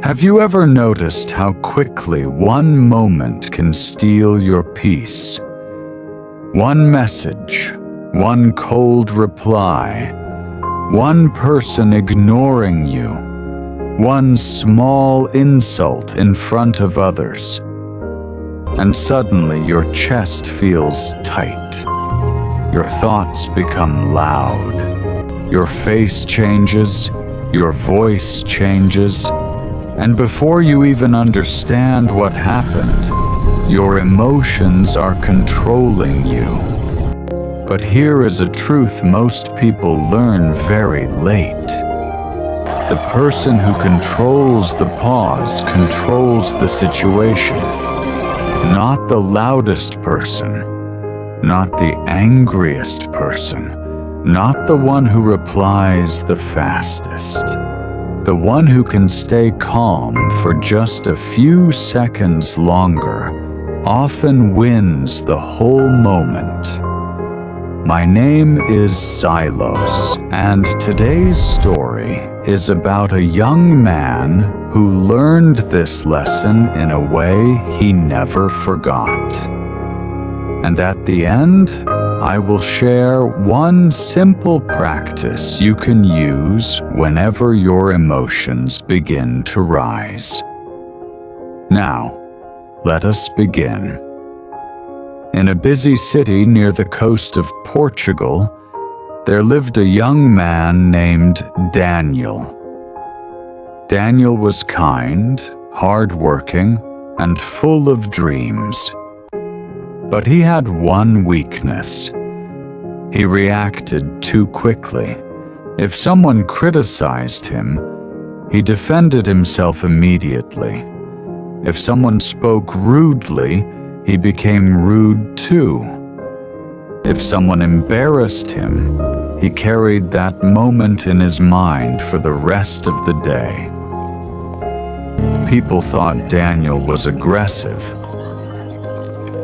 Have you ever noticed how quickly one moment can steal your peace? One message, one cold reply, one person ignoring you, one small insult in front of others, and suddenly your chest feels tight. Your thoughts become loud. Your face changes, your voice changes, and before you even understand what happened, your emotions are controlling you. But here is a truth most people learn very late. The person who controls the pause controls the situation. Not the loudest person, not the angriest person, not the one who replies the fastest. The one who can stay calm for just a few seconds longer often wins the whole moment. My name is Xylos, and today's story is about a young man who learned this lesson in a way he never forgot. And at the end, I will share one simple practice you can use whenever your emotions begin to rise. Now, let us begin. In a busy city near the coast of Portugal, there lived a young man named Daniel. Daniel was kind, hardworking, and full of dreams. But he had one weakness. He reacted too quickly. If someone criticized him, he defended himself immediately. If someone spoke rudely, he became rude too. If someone embarrassed him, he carried that moment in his mind for the rest of the day. People thought Daniel was aggressive,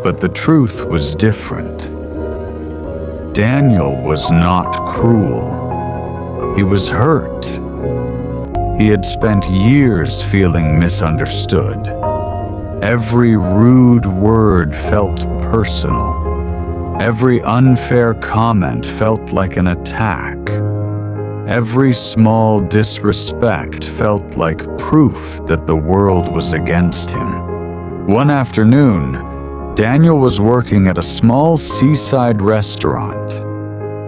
but the truth was different. Daniel was not cruel. He was hurt. He had spent years feeling misunderstood. Every rude word felt personal. Every unfair comment felt like an attack. Every small disrespect felt like proof that the world was against him. One afternoon, Daniel was working at a small seaside restaurant.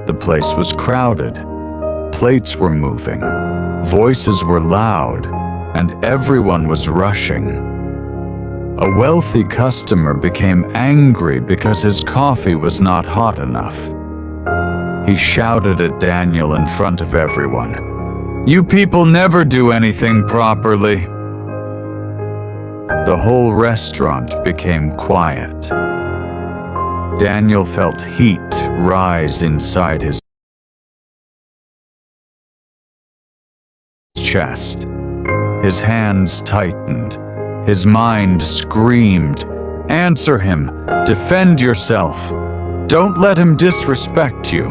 The place was crowded. Plates were moving. Voices were loud, and everyone was rushing. A wealthy customer became angry because his coffee was not hot enough. He shouted at Daniel in front of everyone, "You people never do anything properly." The whole restaurant became quiet. Daniel felt heat rise inside his chest. His hands tightened. His mind screamed, "Answer him! Defend yourself! Don't let him disrespect you!"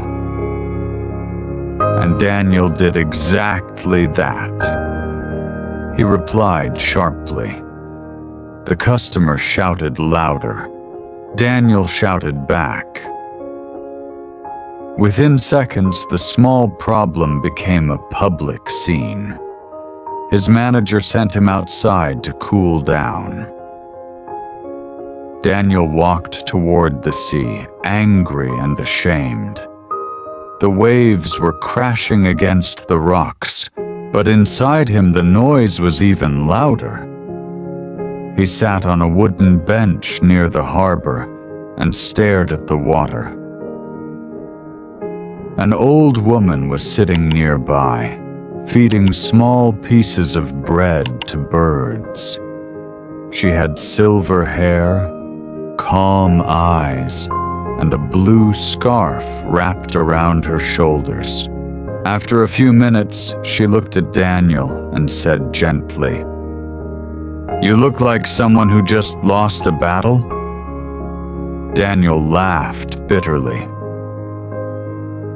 And Daniel did exactly that. He replied sharply. The customer shouted louder. Daniel shouted back. Within seconds, the small problem became a public scene. His manager sent him outside to cool down. Daniel walked toward the sea, angry and ashamed. The waves were crashing against the rocks, but inside him the noise was even louder. He sat on a wooden bench near the harbor and stared at the water. An old woman was sitting nearby, feeding small pieces of bread to birds. She had silver hair, calm eyes, and a blue scarf wrapped around her shoulders. After a few minutes, she looked at Daniel and said gently, "You look like someone who just lost a battle." Daniel laughed bitterly.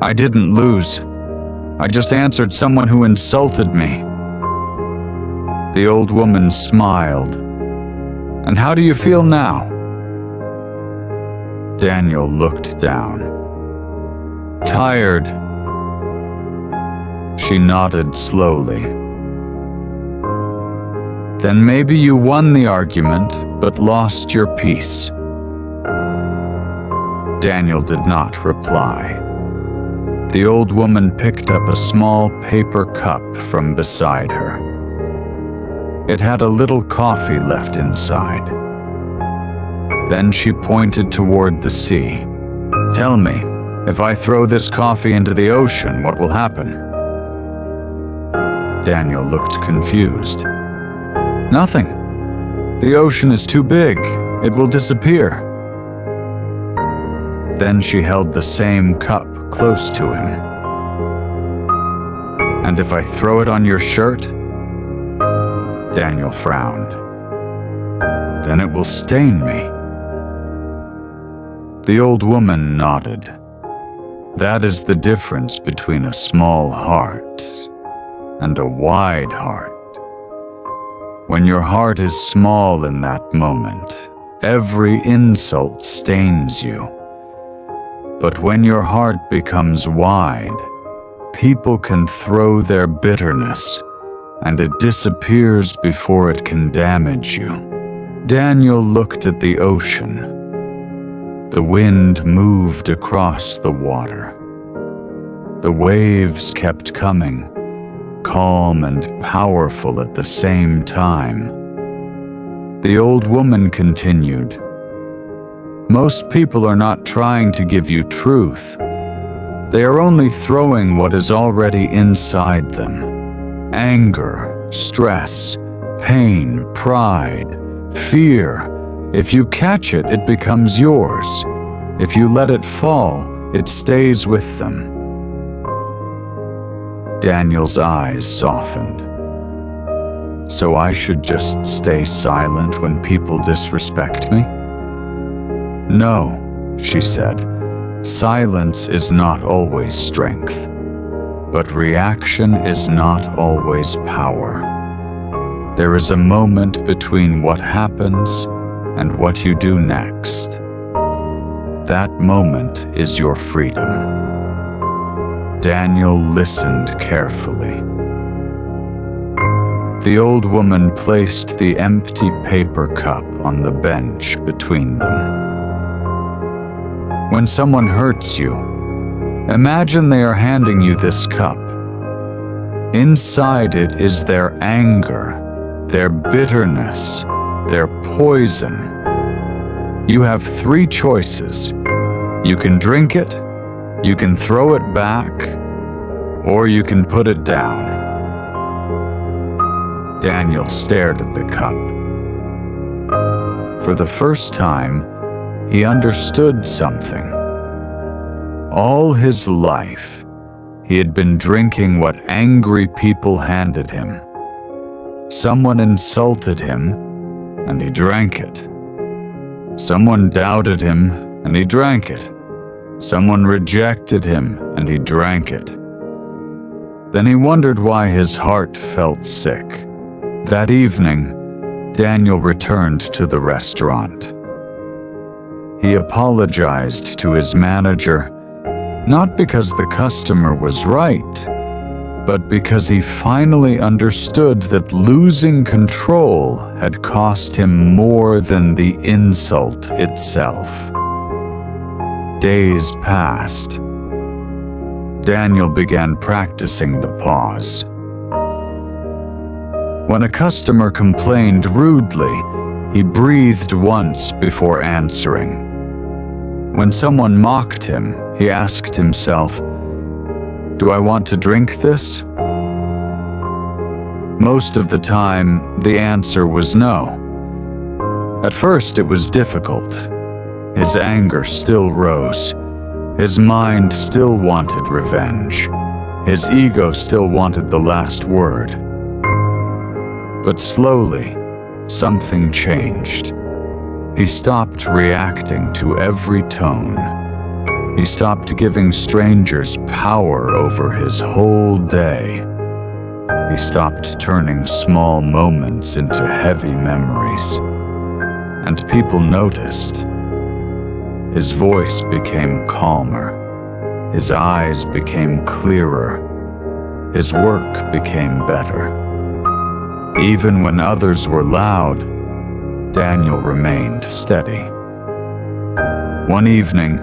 "I didn't lose. I just answered someone who insulted me." The old woman smiled. "And how do you feel now?" Daniel looked down. "Tired." She nodded slowly. "Then maybe you won the argument, but lost your peace." Daniel did not reply. The old woman picked up a small paper cup from beside her. It had a little coffee left inside. Then she pointed toward the sea. "Tell me, if I throw this coffee into the ocean, what will happen?" Daniel looked confused. "Nothing. The ocean is too big. It will disappear." Then she held the same cup close to him. "And if I throw it on your shirt?" Daniel frowned. "Then it will stain me." The old woman nodded. "That is the difference between a small heart and a wide heart. When your heart is small in that moment, every insult stains you. But when your heart becomes wide, people can throw their bitterness, and it disappears before it can damage you." Daniel looked at the ocean. The wind moved across the water. The waves kept coming, calm and powerful at the same time. The old woman continued, "Most people are not trying to give you truth. They are only throwing what is already inside them. Anger, stress, pain, pride, fear. If you catch it, it becomes yours. If you let it fall, it stays with them." Daniel's eyes softened. "So I should just stay silent when people disrespect me?" "No," she said. "Silence is not always strength, but reaction is not always power. There is a moment between what happens and what you do next. That moment is your freedom." Daniel listened carefully. The old woman placed the empty paper cup on the bench between them. When someone hurts you, imagine they are handing you this cup. Inside it is their anger, their bitterness, their poison. You have 3 choices. You can drink it, you can throw it back, or you can put it down. Daniel stared at the cup. For the first time, he understood something. All his life, he had been drinking what angry people handed him. Someone insulted him, and he drank it. Someone doubted him, and he drank it. Someone rejected him, and he drank it. Then he wondered why his heart felt sick. That evening, Daniel returned to the restaurant. He apologized to his manager, not because the customer was right, but because he finally understood that losing control had cost him more than the insult itself. Days passed. Daniel began practicing the pause. When a customer complained rudely, he breathed once before answering. When someone mocked him, he asked himself, "Do I want to drink this?" Most of the time, the answer was no. At first, it was difficult. His anger still rose. His mind still wanted revenge. His ego still wanted the last word. But slowly, something changed. He stopped reacting to every tone. He stopped giving strangers power over his whole day. He stopped turning small moments into heavy memories, and people noticed. His voice became calmer, his eyes became clearer, his work became better. Even when others were loud, Daniel remained steady. One evening,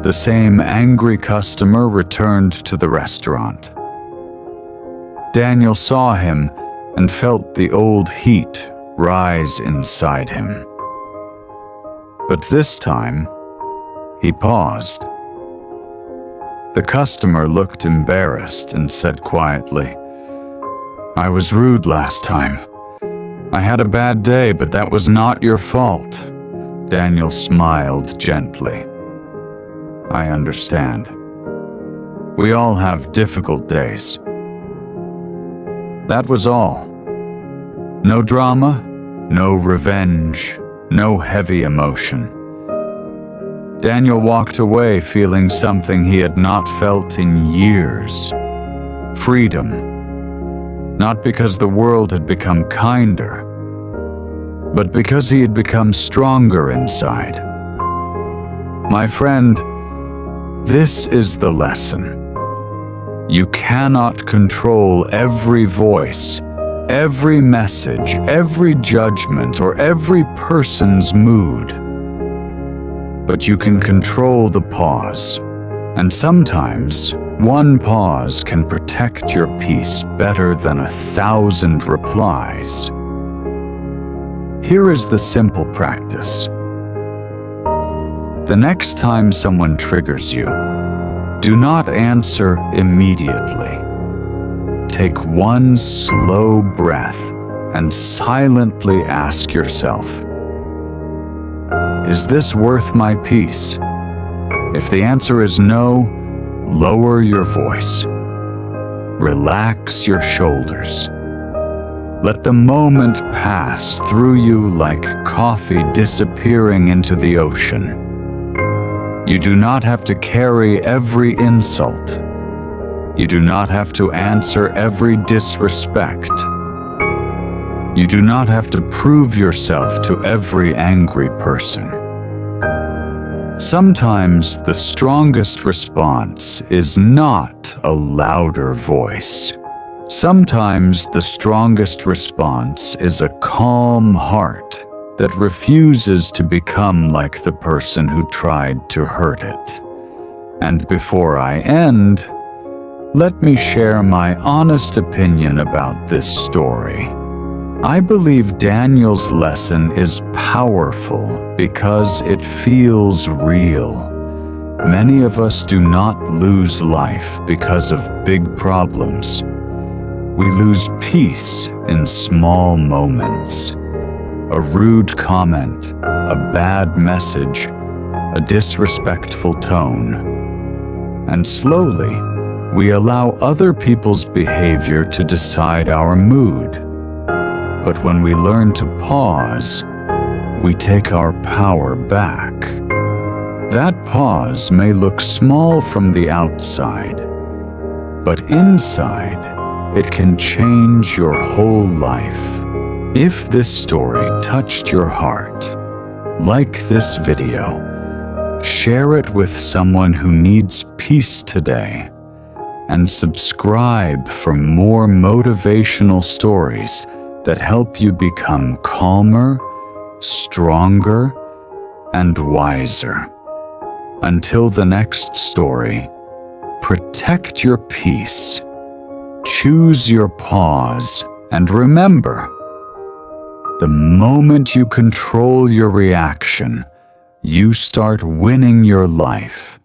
the same angry customer returned to the restaurant. Daniel saw him and felt the old heat rise inside him. But this time, he paused. The customer looked embarrassed and said quietly, "I was rude last time. I had a bad day, but that was not your fault." Daniel smiled gently. "I understand. We all have difficult days." That was all. No drama, no revenge, no heavy emotion. Daniel walked away feeling something he had not felt in years. Freedom. Not because the world had become kinder, but because he had become stronger inside. My friend, this is the lesson. You cannot control every voice, every message, every judgment, or every person's mood. But you can control the pause, and sometimes one pause can protect your peace better than 1,000 replies. Here is the simple practice. The next time someone triggers you, do not answer immediately. Take one slow breath and silently ask yourself, is this worth my peace? If the answer is no, lower your voice. Relax your shoulders. Let the moment pass through you like coffee disappearing into the ocean. You do not have to carry every insult. You do not have to answer every disrespect. You do not have to prove yourself to every angry person. Sometimes the strongest response is not a louder voice. Sometimes the strongest response is a calm heart that refuses to become like the person who tried to hurt it. And before I end, let me share my honest opinion about this story. I believe Daniel's lesson is powerful because it feels real. Many of us do not lose life because of big problems. We lose peace in small moments. A rude comment, a bad message, a disrespectful tone. And slowly, we allow other people's behavior to decide our mood. But when we learn to pause, we take our power back. That pause may look small from the outside, but inside, it can change your whole life. If this story touched your heart, like this video, share it with someone who needs peace today, and subscribe for more motivational stories that help you become calmer, stronger, and wiser. Until the next story, protect your peace, choose your pause, and remember, the moment you control your reaction, you start winning your life.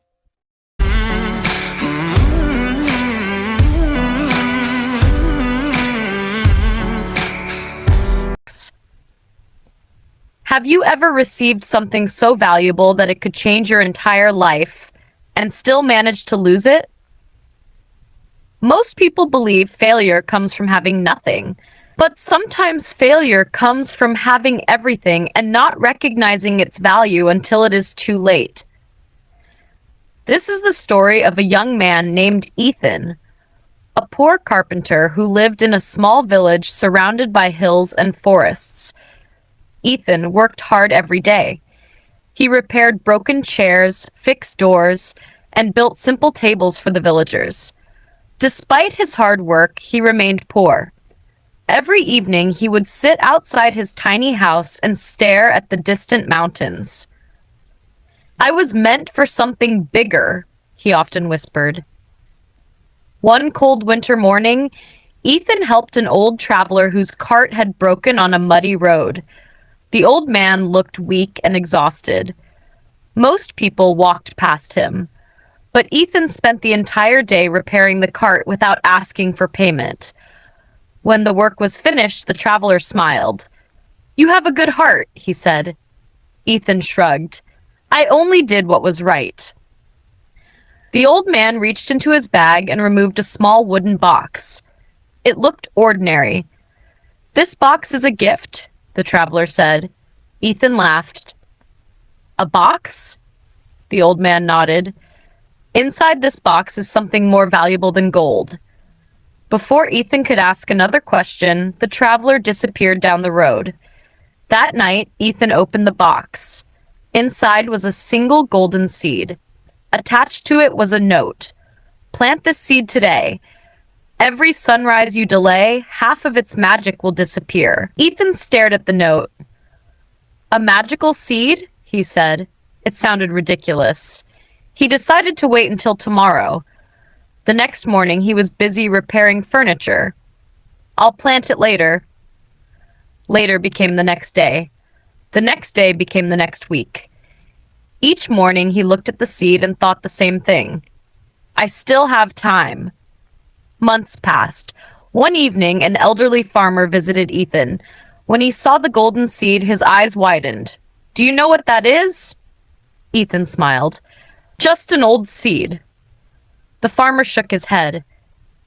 Have you ever received something so valuable that it could change your entire life and still manage to lose it? Most people believe failure comes from having nothing, but sometimes failure comes from having everything and not recognizing its value until it is too late. This is the story of a young man named Ethan, a poor carpenter who lived in a small village surrounded by hills and forests. Ethan worked hard every day. He repaired broken chairs, fixed doors, and built simple tables for the villagers. Despite his hard work, he remained poor. Every evening, he would sit outside his tiny house and stare at the distant mountains. "I was meant for something bigger," he often whispered. One cold winter morning, Ethan helped an old traveler whose cart had broken on a muddy road. The old man looked weak and exhausted. Most people walked past him, but Ethan spent the entire day repairing the cart without asking for payment. When the work was finished, the traveler smiled. "You have a good heart," he said. Ethan shrugged. "I only did what was right." The old man reached into his bag and removed a small wooden box. It looked ordinary. "This box is a gift," the traveler said. Ethan laughed. "A box?" The old man nodded. "Inside this box is something more valuable than gold." Before Ethan could ask another question, the traveler disappeared down the road. That night, Ethan opened the box. Inside was a single golden seed. Attached to it was a note. "Plant this seed today. Every sunrise you delay, half of its magic will disappear." Ethan stared at the note. "A magical seed?" he said. It sounded ridiculous. He decided to wait until tomorrow. The next morning, he was busy repairing furniture. "I'll plant it later." Later became the next day. The next day became the next week. Each morning, he looked at the seed and thought the same thing. "I still have time." Months passed. One evening, an elderly farmer visited Ethan. When he saw the golden seed, his eyes widened. "Do you know what that is?" Ethan smiled. "Just an old seed." The farmer shook his head.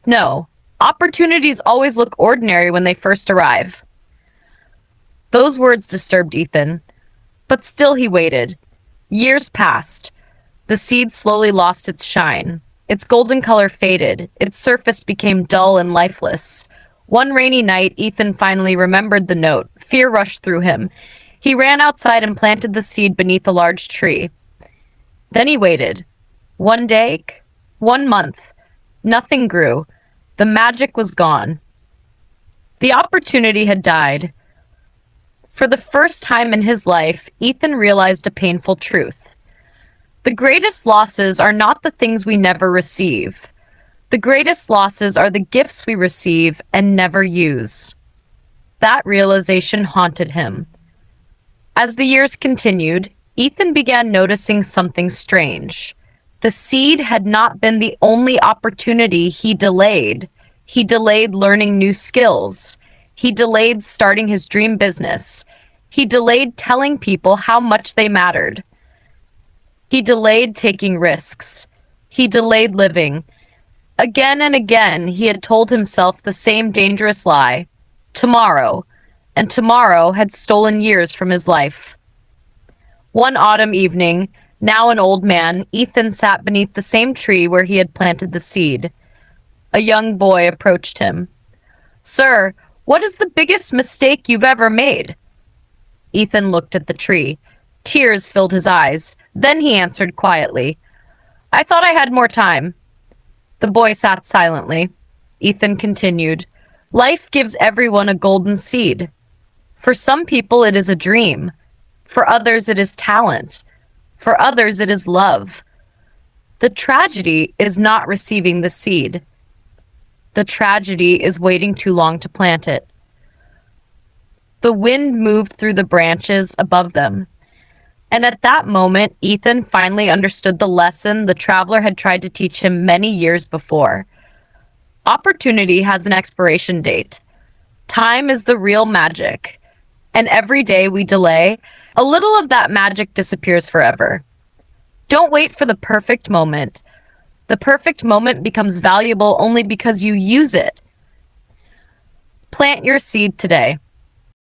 "No, opportunities always look ordinary when they first arrive." Those words disturbed Ethan, but still he waited. Years passed. The seed slowly lost its shine. Its golden color faded. Its surface became dull and lifeless. One rainy night, Ethan finally remembered the note. Fear rushed through him. He ran outside and planted the seed beneath a large tree. Then he waited. One day, 1 month. Nothing grew. The magic was gone. The opportunity had died. For the first time in his life, Ethan realized a painful truth. The greatest losses are not the things we never receive. The greatest losses are the gifts we receive and never use. That realization haunted him. As the years continued, Ethan began noticing something strange. The seed had not been the only opportunity he delayed. He delayed learning new skills. He delayed starting his dream business. He delayed telling people how much they mattered. He delayed taking risks. He delayed living. Again and again, he had told himself the same dangerous lie. Tomorrow. And tomorrow had stolen years from his life. One autumn evening, now an old man, Ethan sat beneath the same tree where he had planted the seed. A young boy approached him. "Sir, what is the biggest mistake you've ever made?" Ethan looked at the tree. Tears filled his eyes. Then he answered quietly, "I thought I had more time." The boy sat silently. Ethan continued, "Life gives everyone a golden seed. For some people it is a dream. For others it is talent. For others it is love. The tragedy is not receiving the seed. The tragedy is waiting too long to plant it." The wind moved through the branches above them. And at that moment, Ethan finally understood the lesson the traveler had tried to teach him many years before. Opportunity has an expiration date. Time is the real magic. And every day we delay, a little of that magic disappears forever. Don't wait for the perfect moment. The perfect moment becomes valuable only because you use it. Plant your seed today.